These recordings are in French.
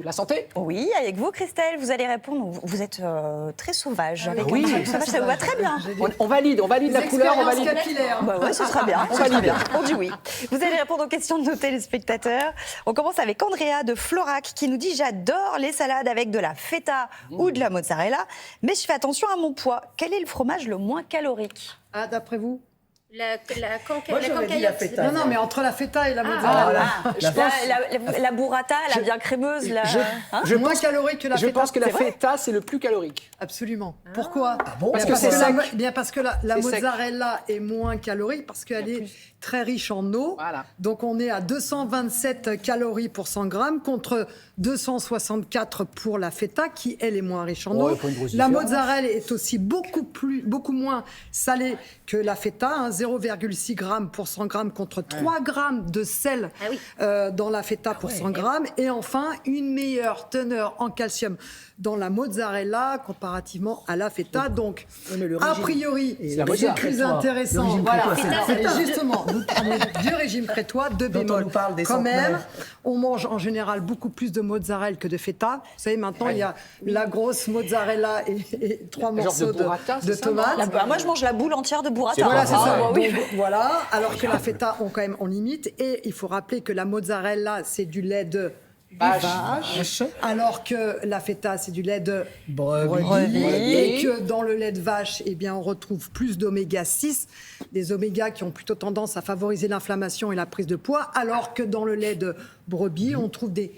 La santé? Oui, avec vous, Christelle, vous allez répondre. Vous êtes très sauvage. Avec oui, ça vous va très bien. On valide la couleur, on valide. Capillaires. Bah ouais, ce sera bien. On valide. On dit oui. Vous allez répondre aux questions de nos téléspectateurs. On commence avec Andrea de Florac qui nous dit: j'adore les salades avec de la feta ou de la mozzarella, mais je fais attention à mon poids. Quel est le fromage le moins calorique? Ah, d'après vous? Moi, j'aurais dit la feta. Non, mais entre la feta et la mozzarella. La burrata, la bien crémeuse, Moins calorique que la feta. Je pense que la feta, c'est le plus calorique. Absolument. Pourquoi? bon? Parce que c'est sec. Parce que la C'est sec. mozzarella est moins calorique, parce qu'elle est très riche en eau. Voilà. Donc on est à 227 calories pour 100 grammes contre 264 pour la feta, qui elle est moins riche en eau. pas une grosse La différence. mozzarella est aussi beaucoup moins salée que la feta, 0,6 grammes pour 100 grammes contre 3 grammes de sel dans la feta pour 100 grammes. Et enfin, une meilleure teneur en calcium dans la mozzarella comparativement à la feta. Donc, a priori, la c'est mozzarella. plus intéressant. Voilà, c'est justement, nous parlons du régime crétois, de Dont on bémol. nous parle des Quand même, centenaires. on mange en général beaucoup plus de mozzarella que de feta. Vous savez, maintenant, il y a la grosse mozzarella et 3 genre de morceaux burrata, de c'est ça, tomates. Moi, je mange la boule entière de burrata. Voilà, c'est ça. Ah, oui. Donc, voilà, alors que la feta, on quand même en limite. Et il faut rappeler que la mozzarella, c'est du lait de vache, alors que la feta, c'est du lait de Brebis. et que dans le lait de vache, eh bien, on retrouve plus d'oméga 6, des omégas qui ont plutôt tendance à favoriser l'inflammation et la prise de poids, alors que dans le lait de brebis, on trouve des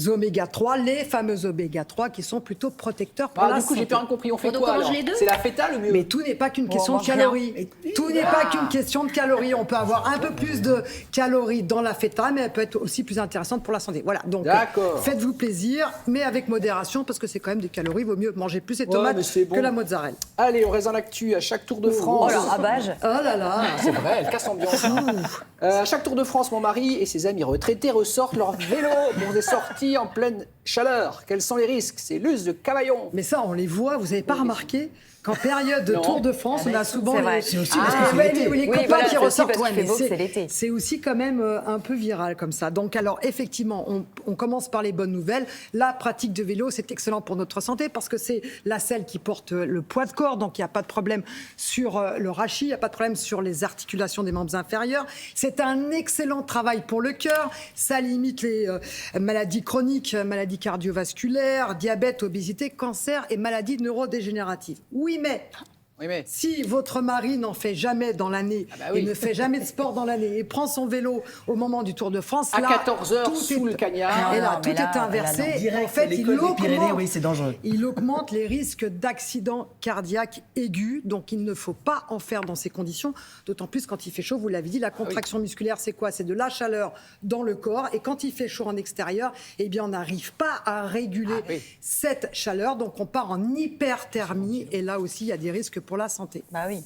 oméga 3, les fameux oméga 3 qui sont plutôt protecteurs pour la Du coup, j'ai santé. pas rien compris. On fait Donc, quoi on mange alors? les deux? C'est la feta le mieux. Mais tout n'est pas qu'une question de mange rien. calories. Tout n'est pas qu'une question de calories. On peut avoir un peu plus de calories dans la feta, mais elle peut être aussi plus intéressante pour la santé. Voilà, donc D'accord. faites-vous plaisir, mais avec modération, parce que c'est quand même des calories. Il vaut mieux manger plus les Ouais, tomates mais c'est bon. que la mozzarella. Allez, on reste dans l'actu à chaque Tour de France. Oh là, rabâche. Oh là là. C'est vrai, elle casse l'ambiance. À chaque Tour de France, mon mari et ses amis retraités ressortent leur vélo pour des sorties en pleine chaleur. Quels sont les risques? C'est l'use de cavaillon. Mais ça, on les voit, vous n'avez pas remarqué qu'en période de Non. Tour de France, on a souvent c'est vrai. C'est aussi parce que c'est l'été. les Oui, copains voilà, qui c'est aussi ressortent. parce qu'il Ouais, fait beau mais que c'est l'été. c'est aussi quand même un peu viral comme ça. Donc alors effectivement, on commence par les bonnes nouvelles. La pratique de vélo, c'est excellent pour notre santé parce que c'est la selle qui porte le poids de corps, donc il n'y a pas de problème sur le rachis, il n'y a pas de problème sur les articulations des membres inférieurs. C'est un excellent travail pour le cœur. Ça limite les maladies chroniques, maladies cardiovasculaires, diabète, obésité, cancer et maladies neurodégénératives. Oui, mais si votre mari n'en fait jamais dans l'année et ne fait jamais de sport dans l'année et prend son vélo au moment du Tour de France, À là, 14h tout sous est- le cagnard. Et là, Non, tout mais là, est inversé. là, non. Direct, En fait, il l'école des Pyrénées, augmente, oui, c'est dangereux. il augmente les risques d'accidents cardiaques aigus. Donc, il ne faut pas en faire dans ces conditions. D'autant plus quand il fait chaud, vous l'avez dit, la contraction musculaire, c'est quoi? C'est de la chaleur dans le corps. Et quand il fait chaud en extérieur, eh bien, on n'arrive pas à réguler cette chaleur. Donc, on part en hyperthermie. Et là aussi, il y a des risques pour la santé. Bah oui.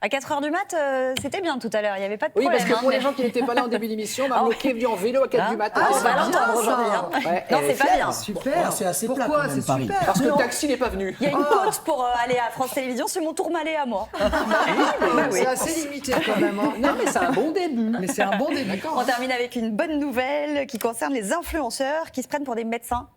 À 4h du mat, c'était bien tout à l'heure, il n'y avait pas de Oui, problème. parce que pour les gens qui n'étaient pas là en début d'émission, Marloquet est venu en vélo à 4 du matin. On va bien, l'entendre ça. aujourd'hui. Hein. Ouais, Non, elle c'est est pas fière. bien. Super. Oh, c'est assez plat Pourquoi? quand même, C'est Paris. super. Parce que le taxi n'est pas venu. Il y a une côte pour aller à France Télévisions, c'est mon tourmalet à moi. C'est assez limité quand même. Hein. Non, mais c'est un bon début. Mais c'est un bon début. On termine avec une bonne nouvelle qui concerne les influenceurs qui se prennent pour des médecins.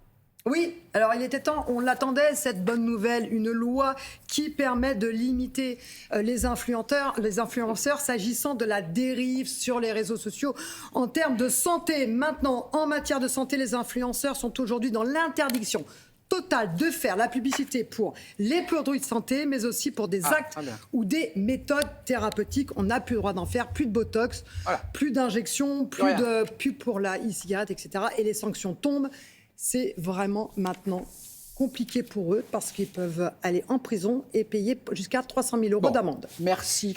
Oui, alors il était temps, on l'attendait cette bonne nouvelle, une loi qui permet de limiter les influenceurs s'agissant de la dérive sur les réseaux sociaux en termes de santé. Maintenant, en matière de santé, les influenceurs sont aujourd'hui dans l'interdiction totale de faire la publicité pour les produits de santé, mais aussi pour des actes très bien. ou des méthodes thérapeutiques. On n'a plus le droit d'en faire, plus de botox, plus d'injections, plus rien. de pub pour la e-cigarette, etc. Et les sanctions tombent. C'est vraiment maintenant compliqué pour eux parce qu'ils peuvent aller en prison et payer jusqu'à 300 000 € d'amende. Merci.